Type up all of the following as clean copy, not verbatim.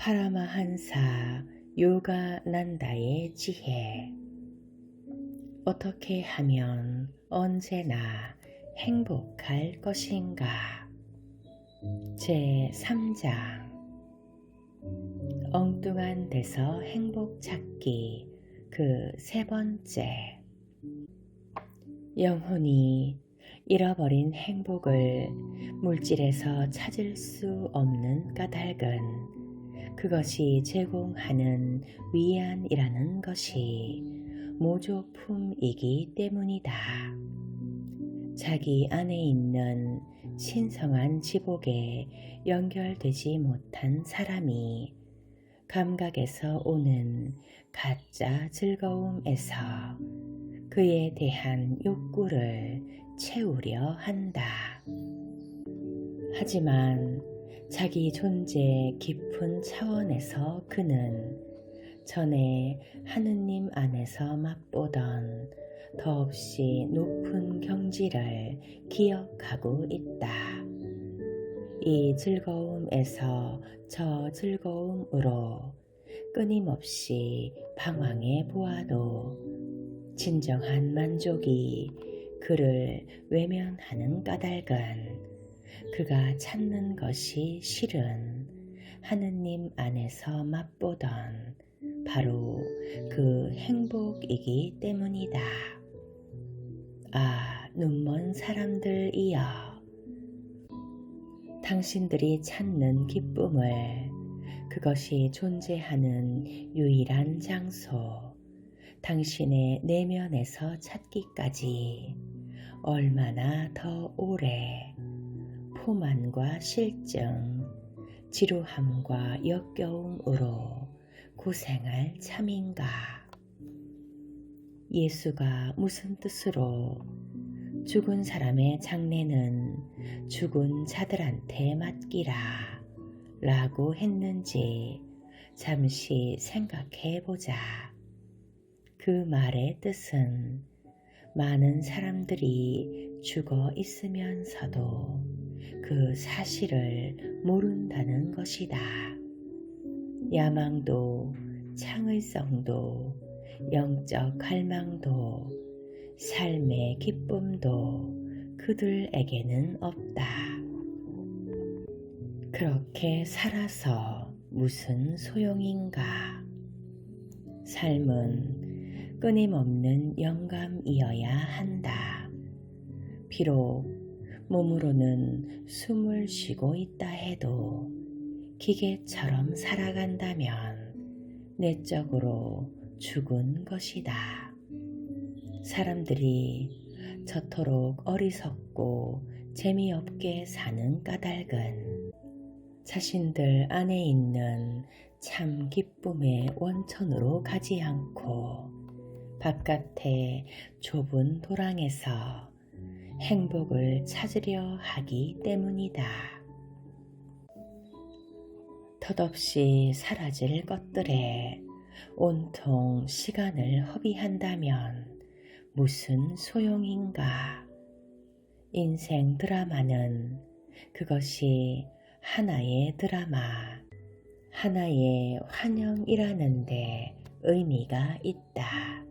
파라마한사 요가난다의 지혜. 어떻게 하면 언제나 행복할 것인가? 제3장. 엉뚱한 데서 행복 찾기 그 세 번째. 영혼이 잃어버린 행복을 물질에서 찾을 수 없는 까닭은 그것이 제공하는 위안이라는 것이 모조품이기 때문이다. 자기 안에 있는 신성한 지복에 연결되지 못한 사람이 감각에서 오는 가짜 즐거움에서 그에 대한 욕구를 채우려 한다. 하지만 자기 존재의 깊은 차원에서 그는 전에 하느님 안에서 맛보던 더없이 높은 경지를 기억하고 있다. 이 즐거움에서 저 즐거움으로 끊임없이 방황해 보아도 진정한 만족이 그를 외면하는 까닭은 그가 찾는 것이 실은 하느님 안에서 맛보던 바로 그 행복이기 때문이다. 아, 눈먼 사람들이여, 당신들이 찾는 기쁨을, 그것이 존재하는 유일한 장소, 당신의 내면에서 찾기까지 얼마나 더 오래 포만과 실증, 지루함과 역겨움으로 고생할 참인가? 예수가 무슨 뜻으로 죽은 사람의 장례는 죽은 자들한테 맡기라 라고 했는지 잠시 생각해 보자. 그 말의 뜻은 많은 사람들이 죽어 있으면서도 그 사실을 모른다는 것이다. 야망도 창의성도 영적 갈망도 삶의 기쁨도 그들에게는 없다. 그렇게 살아서 무슨 소용인가? 삶은 끊임없는 영감이어야 한다. 비록 몸으로는 숨을 쉬고 있다 해도 기계처럼 살아간다면 내적으로 죽은 것이다. 사람들이 저토록 어리석고 재미없게 사는 까닭은 자신들 안에 있는 참 기쁨의 원천으로 가지 않고 바깥의 좁은 도랑에서 행복을 찾으려 하기 때문이다. 덧없이 사라질 것들에 온통 시간을 허비한다면 무슨 소용인가? 인생 드라마는 그것이 하나의 드라마, 하나의 환영이라는 데 의미가 있다.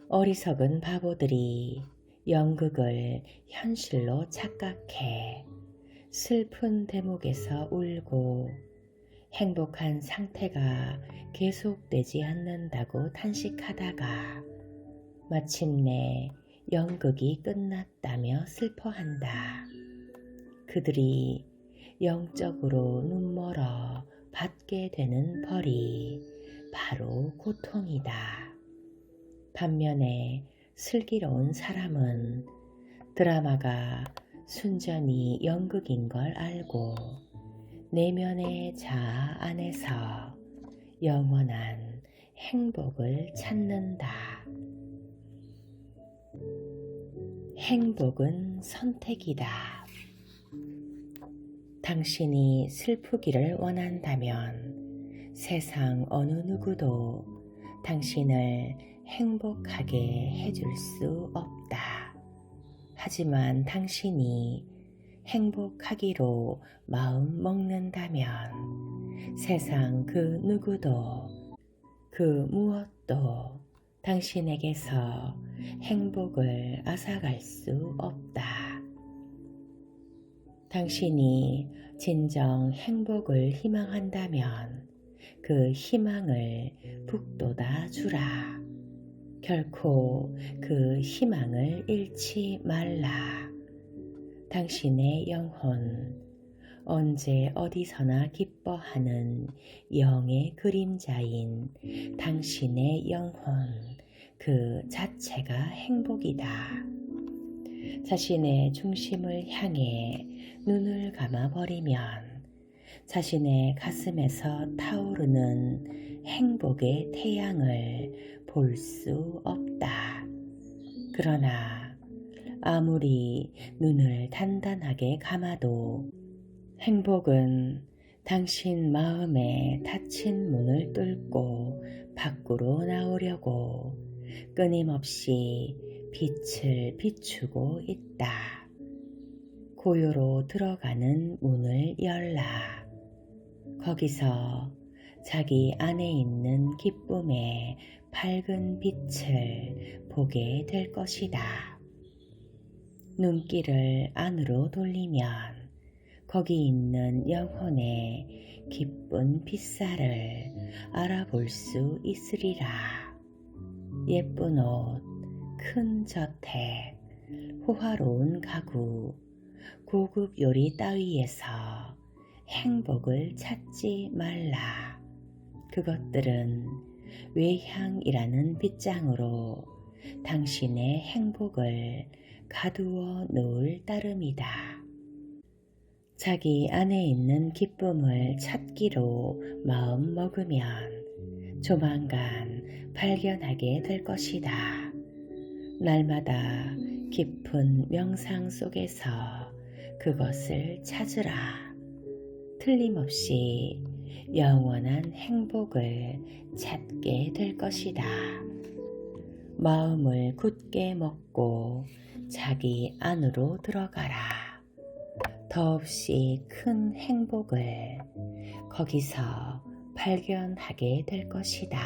어리석은 바보들이 연극을 현실로 착각해 슬픈 대목에서 울고 행복한 상태가 계속되지 않는다고 탄식하다가 마침내 연극이 끝났다며 슬퍼한다. 그들이 영적으로 눈멀어 받게 되는 벌이 바로 고통이다. 반면에 슬기로운 사람은 드라마가 순전히 연극인 걸 알고 내면의 자아 안에서 영원한 행복을 찾는다. 행복은 선택이다. 당신이 슬프기를 원한다면 세상 어느 누구도 당신을 행복하게 해줄 수 없다. 하지만 당신이 행복하기로 마음 먹는다면 세상 그 누구도 그 무엇도 당신에게서 행복을 앗아갈 수 없다. 당신이 진정 행복을 희망한다면 그 희망을 북돋아 주라. 결코 그 희망을 잃지 말라. 당신의 영혼, 언제 어디서나 기뻐하는 영의 그림자인 당신의 영혼 그 자체가 행복이다. 자신의 중심을 향해 눈을 감아버리면 자신의 가슴에서 타오르는 행복의 태양을 볼 수 없다. 그러나 아무리 눈을 단단하게 감아도 행복은 당신 마음에 닫힌 문을 뚫고 밖으로 나오려고 끊임없이 빛을 비추고 있다. 고요로 들어가는 문을 열라. 거기서 자기 안에 있는 기쁨의 밝은 빛을 보게 될 것이다. 눈길을 안으로 돌리면 거기 있는 영혼의 기쁜 빛살을 알아볼 수 있으리라. 예쁜 옷, 큰 저택, 호화로운 가구, 고급 요리 따위에서 행복을 찾지 말라. 그것들은 외향이라는 빗장으로 당신의 행복을 가두어 놓을 따름이다. 자기 안에 있는 기쁨을 찾기로 마음 먹으면 조만간 발견하게 될 것이다. 날마다 깊은 명상 속에서 그것을 찾으라. 틀림없이 영원한 행복을 찾게 될 것이다. 마음을 굳게 먹고 자기 안으로 들어가라. 더없이 큰 행복을 거기서 발견하게 될 것이다.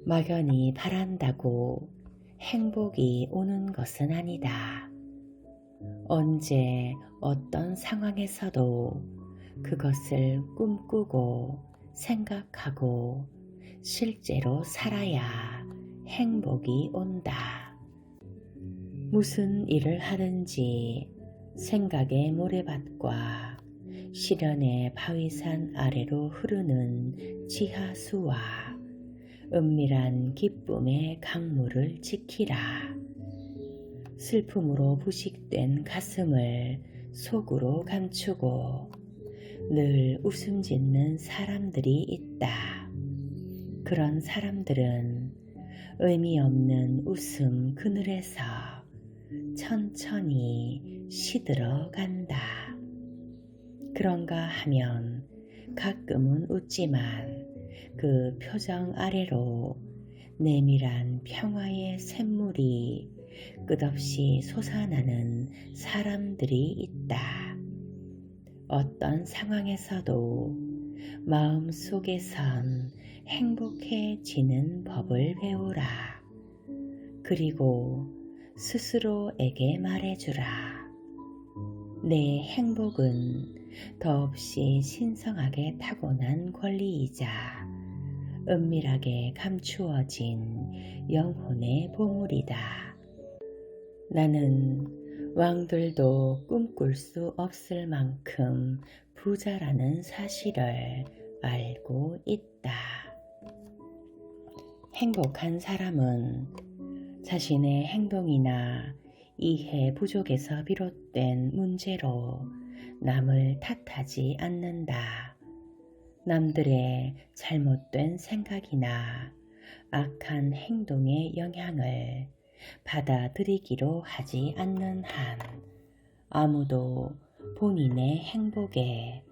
막연히 바란다고 행복이 오는 것은 아니다. 언제 어떤 상황에서도 그것을 꿈꾸고 생각하고 실제로 살아야 행복이 온다. 무슨 일을 하든지 생각의 모래밭과 시련의 바위산 아래로 흐르는 지하수와 은밀한 기쁨의 강물을 지키라. 슬픔으로 부식된 가슴을 속으로 감추고 늘 웃음 짓는 사람들이 있다. 그런 사람들은 의미 없는 웃음 그늘에서 천천히 시들어 간다. 그런가 하면 가끔은 웃지만 그 표정 아래로 내밀한 평화의 샘물이 끝없이 솟아나는 사람들이 있다. 어떤 상황에서도 마음속에선 행복해지는 법을 배우라. 그리고 스스로에게 말해주라. 내 행복은 더없이 신성하게 타고난 권리이자 은밀하게 감추어진 영혼의 보물이다. 나는 왕들도 꿈꿀 수 없을 만큼 부자라는 사실을 알고 있다. 행복한 사람은 자신의 행동이나 이해 부족에서 비롯된 문제로 남을 탓하지 않는다. 남들의 잘못된 생각이나 악한 행동의 영향을 받아들이기로 하지 않는 한 아무도 본인의 행복에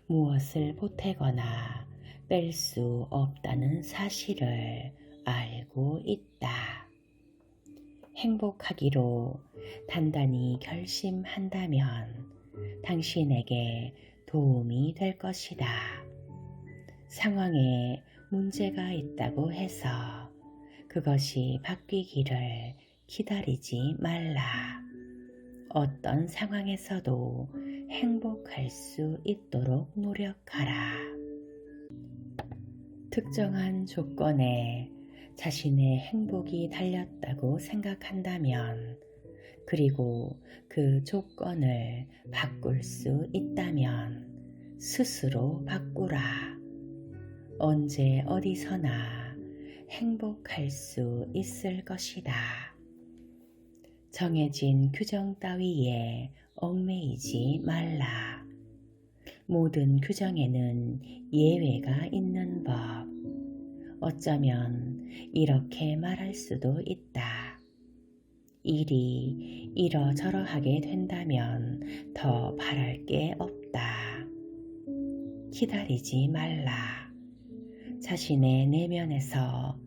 무엇을 보태거나 뺄 수 없다는 사실을 알고 있다. 행복하기로 단단히 결심한다면 당신에게 도움이 될 것이다. 상황에 문제가 있다고 해서 그것이 바뀌기를 기다리지 말라. 어떤 상황에서도 행복할 수 있도록 노력하라. 특정한 조건에 자신의 행복이 달렸다고 생각한다면, 그리고 그 조건을 바꿀 수 있다면 스스로 바꾸라. 언제 어디서나 행복할 수 있을 것이다. 정해진 규정 따위에 얽매이지 말라. 모든 규정에는 예외가 있는 법. 어쩌면 이렇게 말할 수도 있다. 일이 이러저러하게 된다면 더 바랄 게 없다. 기다리지 말라. 자신의 내면에서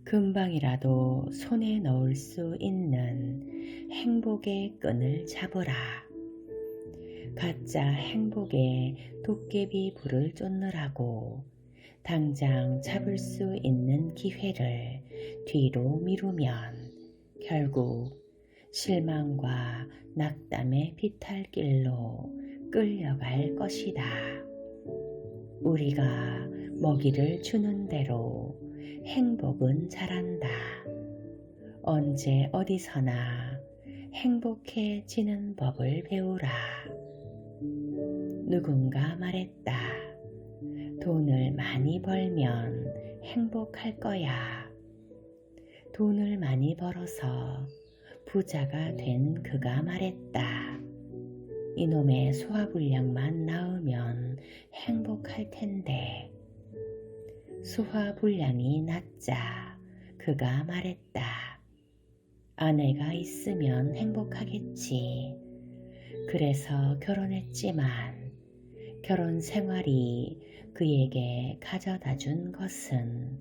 금방이라도 손에 넣을 수 있는 행복의 끈을 잡으라. 가짜 행복에 도깨비 불을 쫓느라고 당장 잡을 수 있는 기회를 뒤로 미루면 결국 실망과 낙담의 비탈길로 끌려갈 것이다. 우리가 먹이를 주는 대로 행복은 자란다. 언제 어디서나 행복해지는 법을 배우라. 누군가 말했다. 돈을 많이 벌면 행복할 거야. 돈을 많이 벌어서 부자가 된 그가 말했다. 이놈의 소화불량만 나으면 행복할 텐데. 소화불량이 낫자 그가 말했다. 아내가 있으면 행복하겠지. 그래서 결혼했지만 결혼 생활이 그에게 가져다 준 것은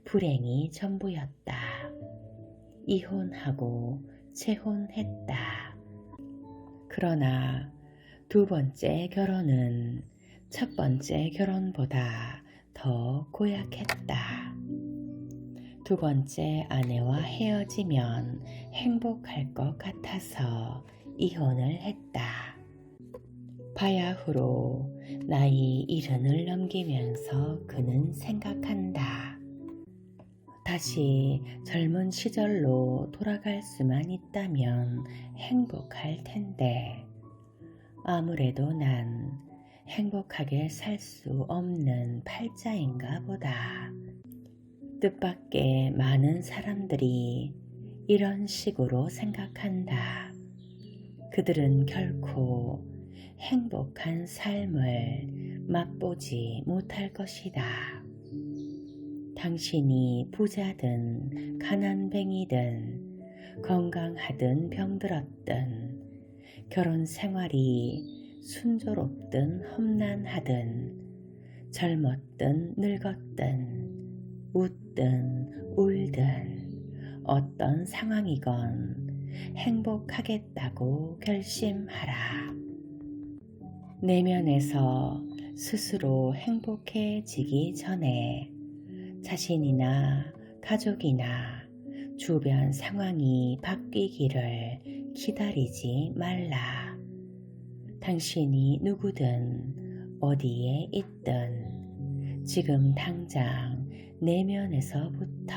불행이 전부였다. 이혼하고 재혼했다. 그러나 두 번째 결혼은 첫 번째 결혼보다 더 고약했다. 두 번째 아내와 헤어지면 행복할 것 같아서 이혼을 했다. 바야흐로 나이 70을 넘기면서 그는 생각한다. 다시 젊은 시절로 돌아갈 수만 있다면 행복할 텐데, 아무래도 난 행복하게 살 수 없는 팔자인가 보다. 뜻밖의 많은 사람들이 이런 식으로 생각한다. 그들은 결코 행복한 삶을 맛보지 못할 것이다. 당신이 부자든 가난뱅이든 건강하든 병들었든 결혼 생활이 순조롭든 험난하든 젊었든 늙었든 웃든 울든 어떤 상황이건 행복하겠다고 결심하라. 내면에서 스스로 행복해지기 전에 자신이나 가족이나 주변 상황이 바뀌기를 기다리지 말라. 당신이 누구든 어디에 있든 지금 당장 내면에서부터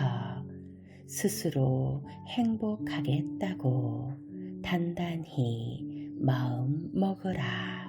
스스로 행복하겠다고 단단히 마음 먹으라.